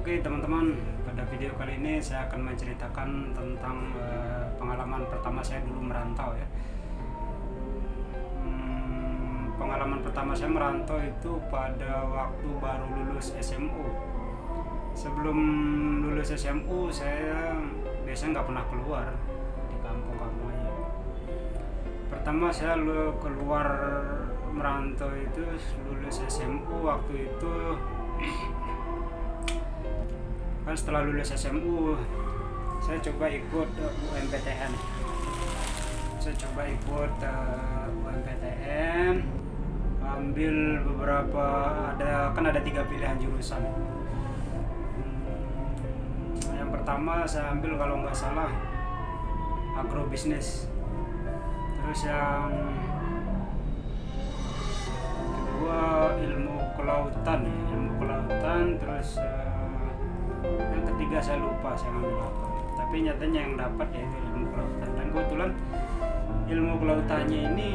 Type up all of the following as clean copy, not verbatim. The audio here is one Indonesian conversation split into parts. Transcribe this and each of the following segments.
Oke teman-teman, pada video kali ini saya akan menceritakan tentang pengalaman pertama saya dulu merantau ya. Pengalaman pertama saya merantau itu pada waktu baru lulus SMU. Sebelum lulus SMU saya biasanya nggak pernah keluar di kampung-kampung aja. Pertama saya keluar merantau itu lulus SMU waktu itu. Kan setelah lulus SMU saya coba ikut UMPTN. Saya coba ikut UMPTN, ambil beberapa, ada 3 pilihan jurusan. Yang pertama saya ambil kalau nggak salah agrobisnis. Terus yang kedua ilmu kelautan. Terus yang ketiga saya lupa saya ngambil apa, tapi nyatanya yang dapat yaitu ilmu kelautan. Dan kebetulan ilmu kelautannya ini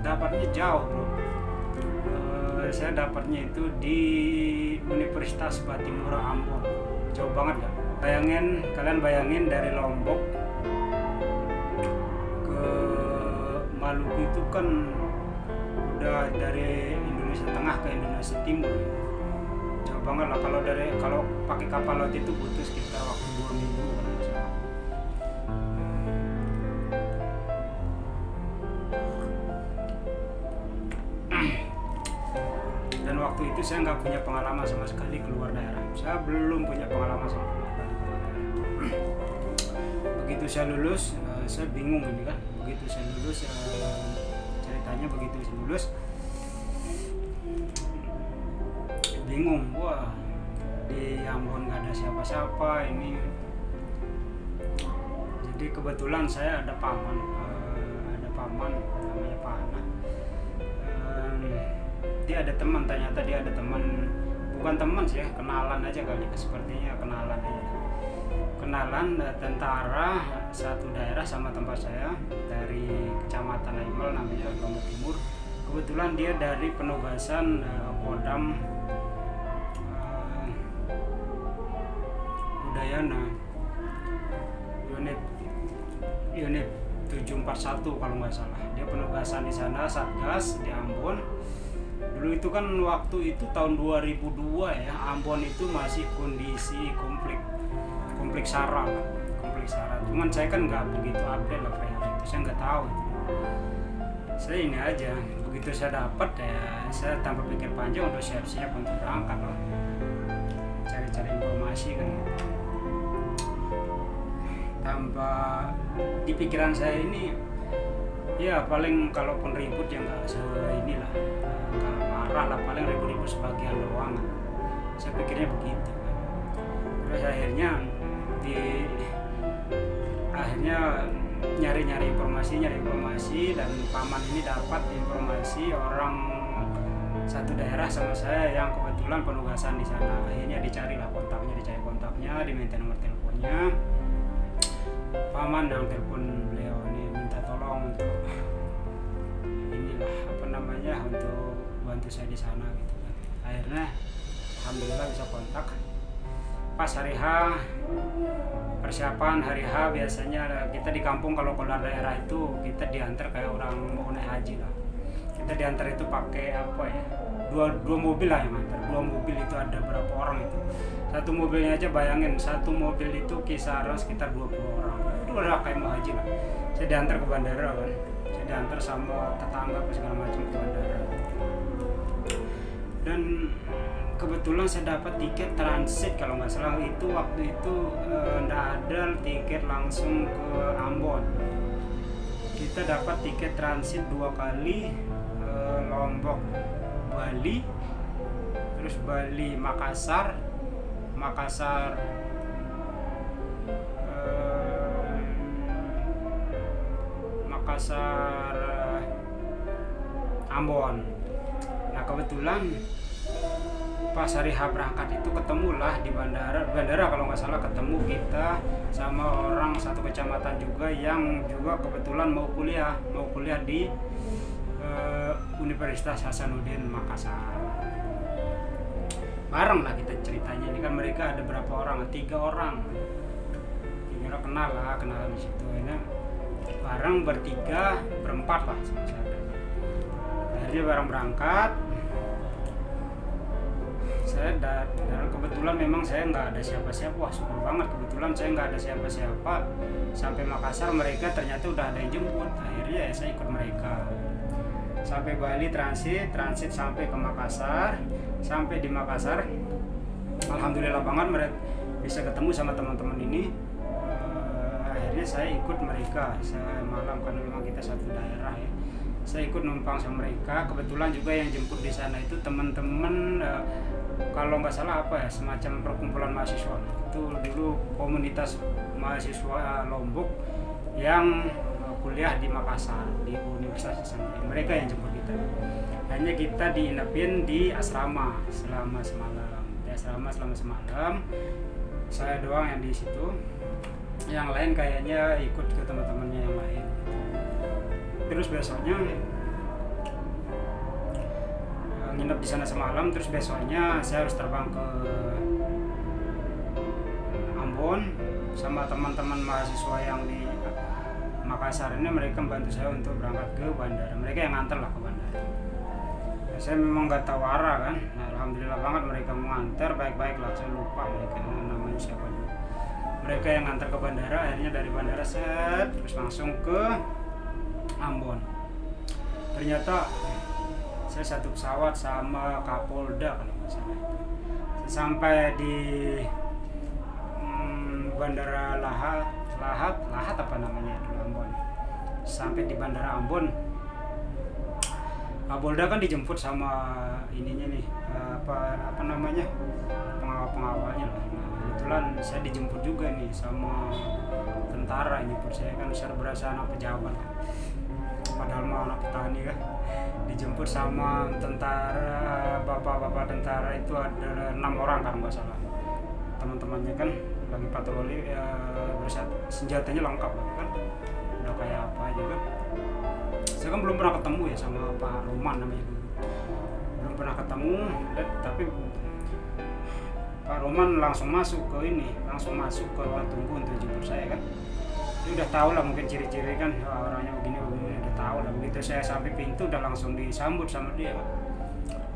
dapatnya jauh bro. Saya dapatnya itu di Universitas Batimura Ambon, jauh banget kan. Kalian bayangin dari Lombok ke Maluku itu kan udah dari Indonesia Tengah ke Indonesia Timur, jauh banget lah. Kalau pakai kapal laut itu butuh sekitar waktu 2 minggu kan. Dan waktu itu saya nggak punya pengalaman sama sekali keluar daerah. Saya belum punya pengalaman sama sekali keluar daerah. Begitu saya lulus, saya bingung ini kan. Begitu saya lulus, ceritanya begitu saya lulus, bingung. Wah, di Ambon nggak ada siapa-siapa ini. Jadi kebetulan saya ada paman namanya Pak Ana. Dia ada teman, ternyata dia ada teman, bukan teman sih ya, kenalan aja kali, sepertinya kenalan tentara satu daerah sama tempat saya, dari Kecamatan Aimel namanya, Lombok Timur. Kebetulan dia dari penugasan Kodam Udayana unit 741 kalau nggak salah. Dia penugasan di sana, Satgas di Ambon. Dulu itu kan waktu itu tahun 2002 ya, Ambon itu masih kondisi konflik SARA. Cuman saya kan nggak begitu update lah perihal itu, saya nggak tahu. Saya ini aja, begitu saya dapat ya, saya tanpa pikir panjang udah siap-siap untuk berangkat lah, cari-cari informasi kan. Tanpa di pikiran saya ini ya paling kalaupun ribut ya nggak inilah, kalau marah lah paling ribut sebagian doang. Saya pikirnya begitu kan. Terus akhirnya nyari informasi dan paman ini dapat informasi orang satu daerah sama saya yang kebetulan penugasan di sana. Akhirnya dicari kontaknya, diminta nomor teleponnya. Paman yang telepon beliau ini minta tolong untuk untuk bantu saya di sana gitu kan. Akhirnya alhamdulillah bisa kontak. Pas hari H, persiapan hari H, biasanya kita di kampung kalau keluar daerah itu kita diantar kayak orang mau naik haji lah. Kita diantar itu pakai apa ya, dua mobil lah yang antar. 2 mobil itu ada berapa orang itu, satu mobilnya aja bayangin, satu mobil itu kisaran sekitar 20 orang. Itu udah kayak mau haji lah. Saya diantar ke bandara kan, saya diantar sama tetangga segala macam ke bandara. Dan kebetulan saya dapat tiket transit kalau nggak salah itu, waktu itu nggak ada tiket langsung ke Ambon. Kita dapat tiket transit 2 kali, Lombok Bali, terus Bali Makassar Ambon. Nah kebetulan pas hari H berangkat itu ketemulah di bandara kalau nggak salah, ketemu kita sama orang satu kecamatan juga yang juga kebetulan mau kuliah di Universitas Hasanuddin Makassar. bareng lah kita ceritanya. Ini kan mereka ada berapa orang, 3 orang kenalan di situ. Ini bareng berempat lah sama saya. Akhirnya bareng berangkat. Saya dan kebetulan memang saya nggak ada siapa-siapa. Wah, syukur banget, kebetulan saya nggak ada siapa-siapa. Sampai Makassar mereka ternyata udah ada yang jemput. Akhirnya ya saya ikut mereka sampai Bali, transit sampai ke Makassar. Sampai di Makassar, alhamdulillah banget mereka bisa ketemu sama teman-teman ini. Akhirnya saya ikut mereka malam, karena memang kita satu daerah ya. Saya ikut numpang sama mereka. Kebetulan juga yang jemput di sana itu teman-teman, kalau nggak salah apa ya, semacam perkumpulan mahasiswa. Itu dulu komunitas mahasiswa Lombok yang kuliah di Makassar di Universitas Hasanuddin. Mereka yang jemput kita. Hanya kita diinapin di asrama selama semalam. Di asrama selama semalam. Saya doang yang di situ. Yang lain kayaknya ikut ke teman-temannya yang lain. Terus besoknya nginep di sana semalam. Terus besoknya saya harus terbang ke Ambon sama teman-teman mahasiswa yang di Makassar ini. Mereka membantu saya untuk berangkat ke bandara. Mereka yang nganter lah ke bandara. Saya memang nggak tahu arah kan. Nah, alhamdulillah banget mereka mengantar baik-baik lah. Saya lupa mereka namanya siapa dulu. Mereka yang ngantar ke bandara. Akhirnya dari bandara terus langsung ke Ambon. Ternyata saya satu pesawat sama Kapolda kalau nggak salah. Sampai di bandara Lahat apa namanya di Ambon. Sampai di bandara Ambon, Kapolda kan dijemput sama ininya nih, apa namanya, pengawalnya lah. Nah, kebetulan saya dijemput juga nih sama tentara. Ini pun saya kan berasa anak pejabat, padahal mau anak petani kan. Dijemput sama tentara, bapak-bapak tentara itu ada 6 orang kan nggak salah. Teman-temannya kan lagi patroli, senjatanya lengkap kan, udah kayak apa aja kan. Saya kan belum pernah ketemu ya sama Pak Roman namanya, belum pernah ketemu. Tapi Pak Roman langsung masuk ke ruang tunggu untuk jemput saya kan. Dia udah tahu lah mungkin ciri-ciri kan, orangnya begini udah tahu lah. Begitu saya sampai pintu udah langsung disambut sama dia kan.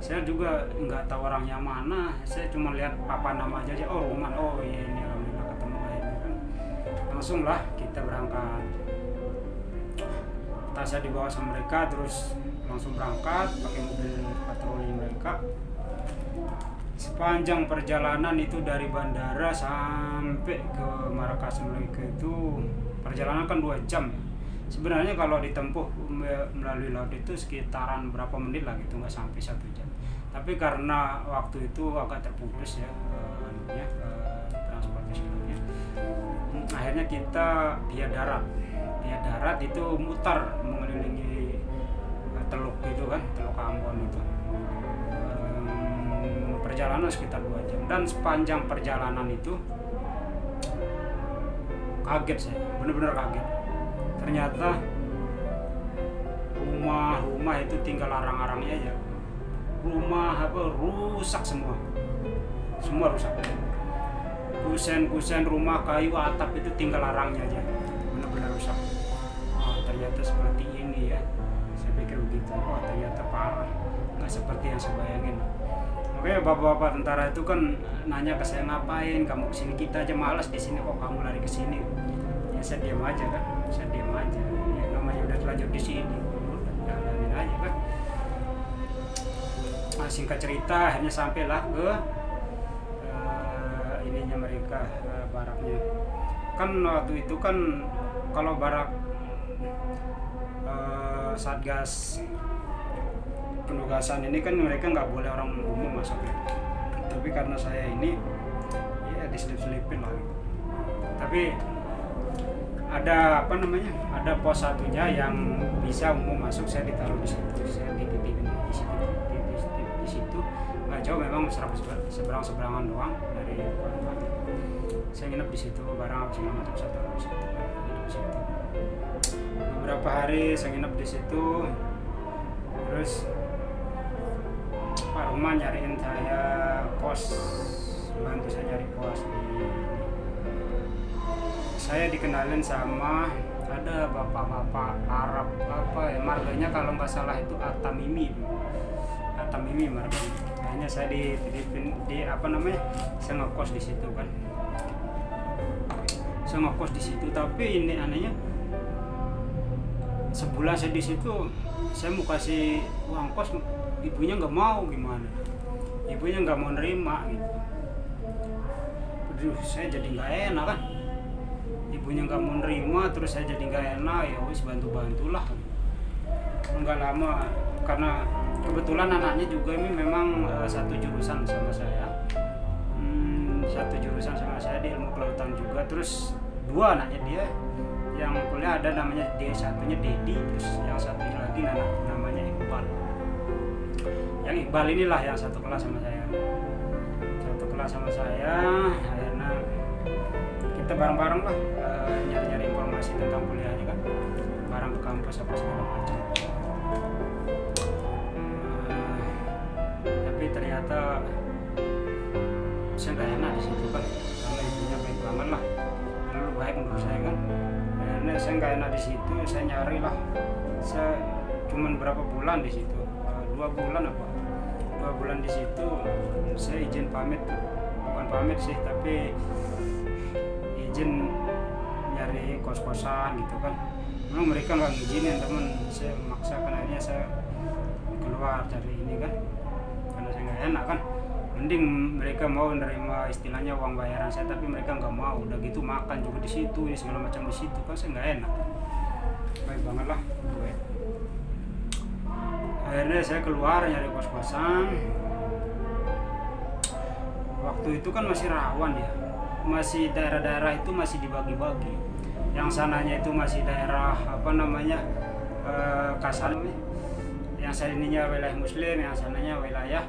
Saya juga nggak tahu orangnya mana, saya cuma lihat papan nama aja. Oh, Roman, oh iya ini alhamdulillah ketemu akhirnya kan. Langsung lah kita berangkat. Tasnya dibawa sama mereka, terus langsung berangkat pakai mobil patroli mereka. Sepanjang perjalanan itu dari bandara sampai ke Marrakesh mereka itu perjalanan kan 2 jam ya. Sebenarnya kalau ditempuh melalui laut itu sekitaran berapa menit lah gitu, nggak sampai 1 jam. Tapi karena waktu itu agak terputus ya, transportasinya. Akhirnya kita via darat itu mutar mengelilingi teluk gitu kan, teluk Ambon itu. Perjalanan sekitar 2 jam, dan sepanjang perjalanan itu kaget saya, benar-benar kaget. Ternyata rumah itu tinggal arang-arangnya aja. Rumah rusak semua rusak. Kusen rumah, kayu, atap itu tinggal arangnya aja, benar-benar rusak. Oh, ternyata seperti ini ya. Saya pikir begitu. Oh, ternyata parah, nggak seperti yang saya bayangin. Makanya bapak-bapak tentara itu kan nanya ke saya, ngapain kamu kesini, kita aja malas di sini, kok kamu lari ke sini. Ya saya diam aja kan, ya namanya udah terlanjur di sini, udah jalanin aja kan. Nah, singkat cerita akhirnya sampailah ke ininya mereka, baraknya. Kan waktu itu kan kalau barak Satgas penugasan ini kan mereka nggak boleh orang umum masuk ya. Tapi karena saya ini ya diselip-selipin lah gitu. Tapi ada ada pos satunya yang bisa umum masuk, saya ditaruh di situ, saya dititipin di situ. Nggak jauh memang, seberang-seberangan doang dari rumah. Saya nginep di situ, barang apa segala macam saya taruh di situ, nginep di situ. Beberapa hari saya nginep di situ. Terus Pak rumah nyariin saya kos, bantu saya nyari kos. Saya dikenalin sama ada bapak-bapak Arab apa ya, marganya kalau nggak salah itu Atamimi marganya. Kayaknya saya di apa namanya, saya ngekos di situ kan. Saya ngekos di situ, tapi ini anehnya sebulan saya di situ, saya mau kasih uang kos, ibunya nggak mau. Gimana? Ibunya nggak mau nerima gitu. Aduh, saya jadi nggak enak kan. Ibunya nggak mau nerima, terus saya jadi nggak enak. Ya wis, bantulah. Nggak lama, karena kebetulan anaknya juga ini memang satu jurusan sama saya. Satu jurusan sama saya di ilmu kelautan juga. Terus dua anaknya dia yang kuliah, ada namanya satunya Dedi, terus yang satunya lagi namanya Iqbal. Yang Iqbal inilah yang satu kelas sama saya. Akhirnya kita bareng-bareng lah nyari-nyari informasi tentang kuliahnya kan, bareng ke kampus apa segala macam. Tapi ternyata saya nggak enak di situ kan, karena ibunya baik banget lah, dulu baik menurut saya kan. Akhirnya saya nggak enak di situ, saya nyari lah. Saya cuman berapa bulan di situ, 2 bulan di situ. Saya izin pamit, bukan pamit sih, tapi izin nyari kos-kosan gitu kan. Memang mereka nggak ngizinin, teman. Saya memaksakan, akhirnya saya keluar dari ini kan, karena saya nggak enak kan. Mending mereka mau nerima istilahnya uang bayaran saya, tapi mereka nggak mau. Udah gitu makan juga di situ, ini segala macam di situ kan, saya nggak enak. Baik banget lah gue. Akhirnya saya keluar nyari kos-kosan. Waktu itu kan masih rawan ya, masih daerah-daerah itu masih dibagi-bagi. Yang sananya itu masih daerah apa namanya, kasar. Yang sananya wilayah Muslim, yang sananya wilayah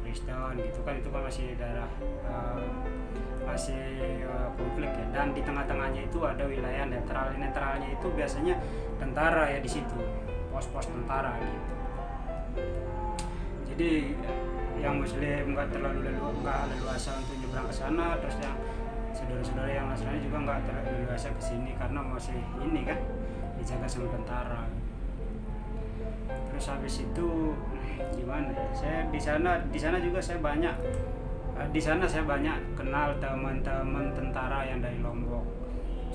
Kristen gitu kan. Itu kan masih daerah konflik ya. Dan di tengah-tengahnya itu ada wilayah netral. Netralnya itu biasanya tentara ya di situ, pos-pos tentara gitu. Jadi yang Muslim nggak terlalu leluasa untuk nyebrang ke sana, terus yang saudara-saudara yang Nasrani juga nggak terlalu leluasa ke sini karena masih ini kan dijaga sama tentara. Terus habis itu gimana? Saya di sana juga saya banyak kenal teman-teman tentara yang dari Lombok.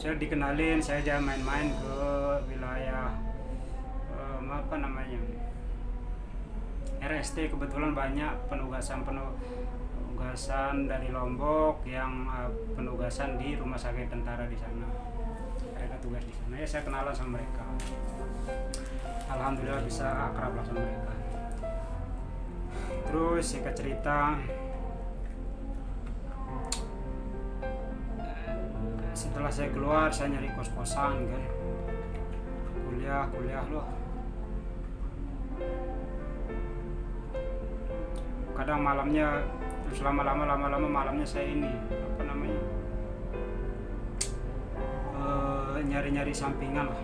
Saya dikenalin, saya jangan main-main ke wilayah apa namanya, RST. Kebetulan banyak penugasan dari Lombok yang penugasan di rumah sakit tentara di sana. Mereka tugas di sana, ya saya kenalan sama mereka. Alhamdulillah bisa akrab lah sama mereka. Terus singkat cerita, setelah saya keluar, saya nyari kos-kosan kan, kuliah loh. Kadang malamnya, terus lama-lama malamnya saya ini apa namanya, nyari-nyari sampingan lah,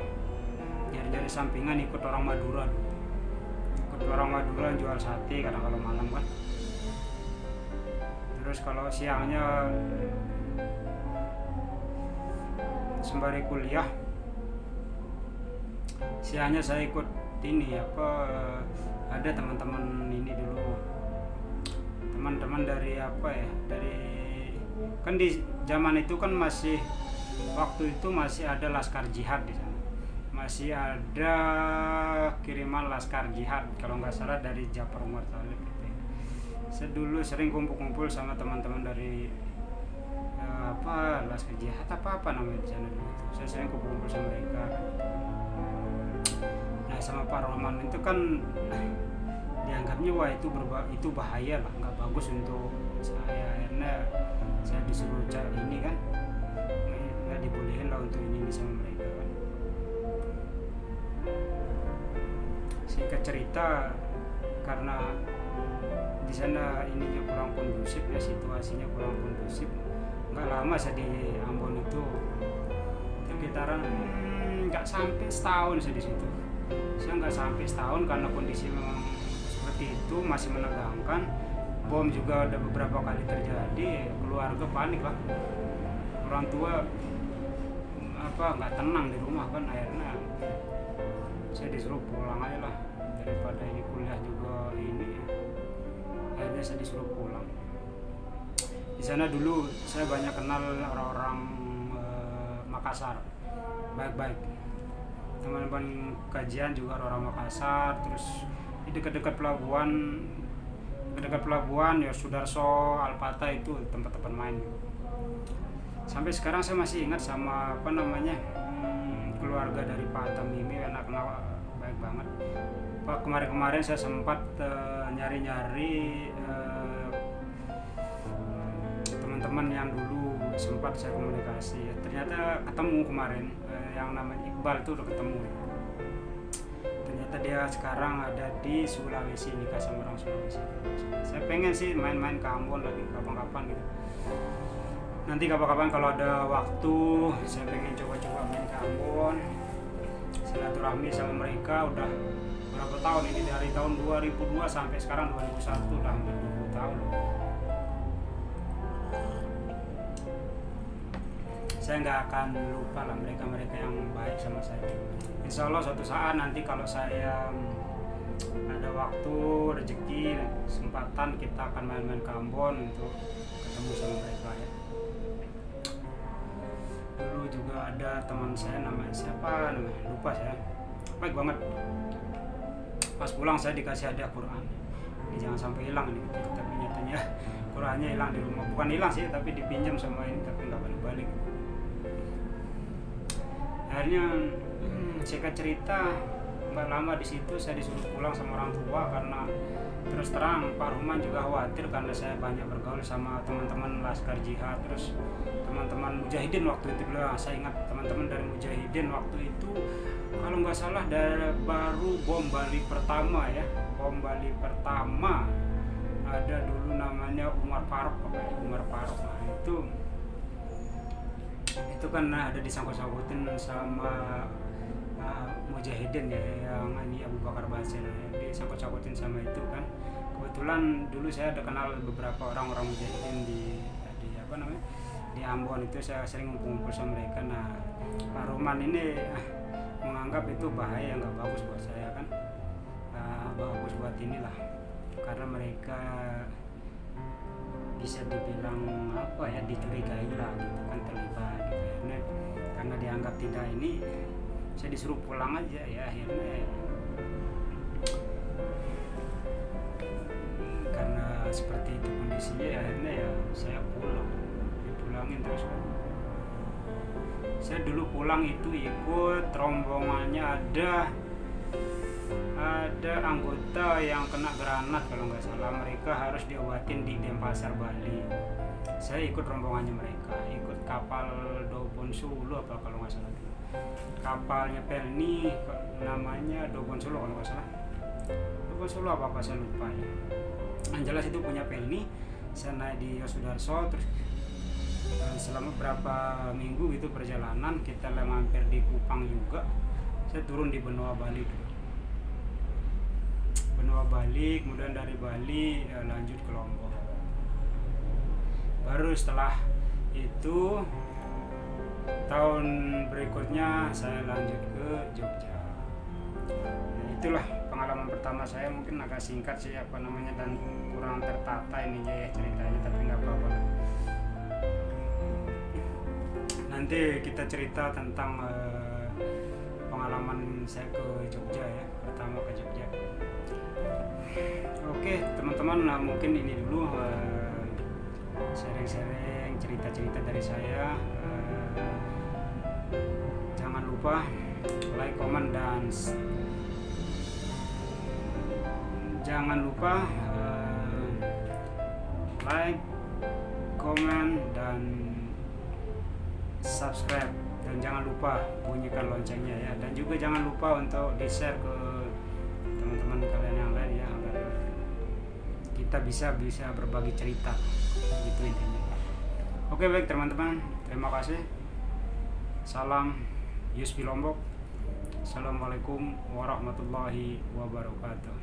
ikut orang Madura jual sate kadang kalau malam kan. Terus kalau siangnya sembari kuliah, siangnya saya ikut ini ada teman-teman ini dulu, teman-teman dari kan di zaman itu kan waktu itu masih ada laskar jihad di sana, masih ada kiriman laskar jihad kalau nggak salah dari Ja'far Umar Thalib gitu ya. Saya dulu sering kumpul-kumpul sama teman-teman dari laskar jihad apa namanya di sana dulu. Saya sering kumpul-kumpul sama mereka. Nah sama Pak Roman itu kan dianggapnya wah itu bahaya lah, nggak bagus untuk saya. Akhirnya saya disuruh ini kan, nggak dibolehin lah untuk ini sama mereka kan. Singkat cerita, karena di sana ininya kurang kondusif ya, situasinya kurang kondusif. Nggak lama saya di Ambon itu, sekitaran nggak sampai setahun saya di situ. Saya nggak sampai setahun karena kondisi memang seperti itu. itu masih menegangkan. Bom juga ada beberapa kali terjadi, keluarga panik lah, orang tua nggak tenang di rumah kan. Akhirnya saya disuruh pulang aja lah, daripada ini kuliah juga ini. Akhirnya saya disuruh pulang. Di sana dulu saya banyak kenal orang-orang Makassar, baik-baik. Teman-teman kajian juga orang Makassar. Terus di dekat-dekat pelabuhan ya Sudarso, Alpata itu tempat-tempat main. Sampai sekarang saya masih ingat sama keluarga dari Pak Tamimi, anak-anak baik banget. Pak, kemarin saya sempat nyari-nyari teman-teman yang dulu sempat saya komunikasi. Ternyata ketemu kemarin, yang namanya Iqbal itu udah ketemu. Ternyata dia sekarang ada di Sulawesi, nikah sama orang Sulawesi. Saya pengen sih main-main ke Ambon lagi kapan-kapan gitu. Nanti kapan-kapan kalau ada waktu saya pengen coba-coba main ke Ambon, silaturahmi sama mereka. Udah berapa tahun ini, dari tahun 2002 sampai sekarang 2001, udah hampir 20 tahun loh. Saya nggak akan lupa lah mereka yang baik sama saya. Insya Allah suatu saat nanti kalau saya ada waktu, rezeki, kesempatan, kita akan main-main ke Ambon untuk ketemu sama mereka ya. Dulu juga ada teman saya namanya lupa saya, baik banget. Pas pulang saya dikasih hadiah Quran. Ini jangan sampai hilang nih, tapi nyatanya Qurannya hilang di rumah. Bukan hilang sih, tapi dipinjam sama ini, tapi nggak balik-balik. Akhirnya singkat cerita, nggak lama di situ saya disuruh pulang sama orang tua, karena terus terang Pak Ruman juga khawatir karena saya banyak bergaul sama teman-teman Laskar Jihad, terus teman-teman Mujahidin waktu itu. Saya ingat teman-teman dari Mujahidin waktu itu, kalau nggak salah baru bom Bali pertama ya, bom Bali pertama ada dulu namanya Umar Faruk. Nah, itu kan ada disangkut-sangkutin sama Mujahidin ya, yang ini Abu Bakar Basir, disangkut-sangkutin sama itu kan. Kebetulan dulu saya ada kenal beberapa orang-orang Mujahidin di Ambon itu, saya sering ngumpul sama mereka. Nah, Pak Roman ini menganggap itu bahaya, nggak bagus buat saya kan, bagus buat inilah, karena mereka bisa dibilang dicurigai lah gitu kan, terlibat gitu. Karena dianggap tidak ini, saya disuruh pulang aja ya. Akhirnya karena seperti itu kondisinya, akhirnya ya saya dipulangin terus kan. Saya dulu pulang itu ikut rombongannya, ada anggota yang kena granat kalau nggak salah, mereka harus diobatin di Denpasar, Bali. Saya ikut rombongannya mereka, ikut kapal Dobon Sulu apa kalau nggak salah, kapalnya Pelni namanya Dobon Sulu kalau nggak salah, Dobon Sulu apa saya lupa ya. Yang jelas itu punya Pelni. Saya naik di Yosudarso, terus selama berapa minggu gitu perjalanan, kita mampir di Kupang juga. Saya turun di Benua Bali dulu. Benua Bali, kemudian dari Bali lanjut ke Lombok. Baru setelah itu tahun berikutnya saya lanjut ke Jogja. Nah, itulah pengalaman pertama saya, mungkin agak singkat sih dan kurang tertata ininya ya ceritanya, tapi nggak apa-apa. Nanti kita cerita tentang pengalaman saya ke Jogja ya, pertama ke Jogja. Oke teman-teman, mungkin ini dulu sharing-sharing cerita-cerita dari saya. Jangan lupa like, comment, dan jangan lupa like, comment, dan subscribe, dan jangan lupa bunyikan loncengnya ya, dan juga jangan lupa untuk di-share ke teman-teman kalian yang lain ya, agar kita bisa berbagi cerita gitu intinya. Oke baik teman-teman, terima kasih. Salam Yuspi Lombok. Assalamualaikum warahmatullahi wabarakatuh.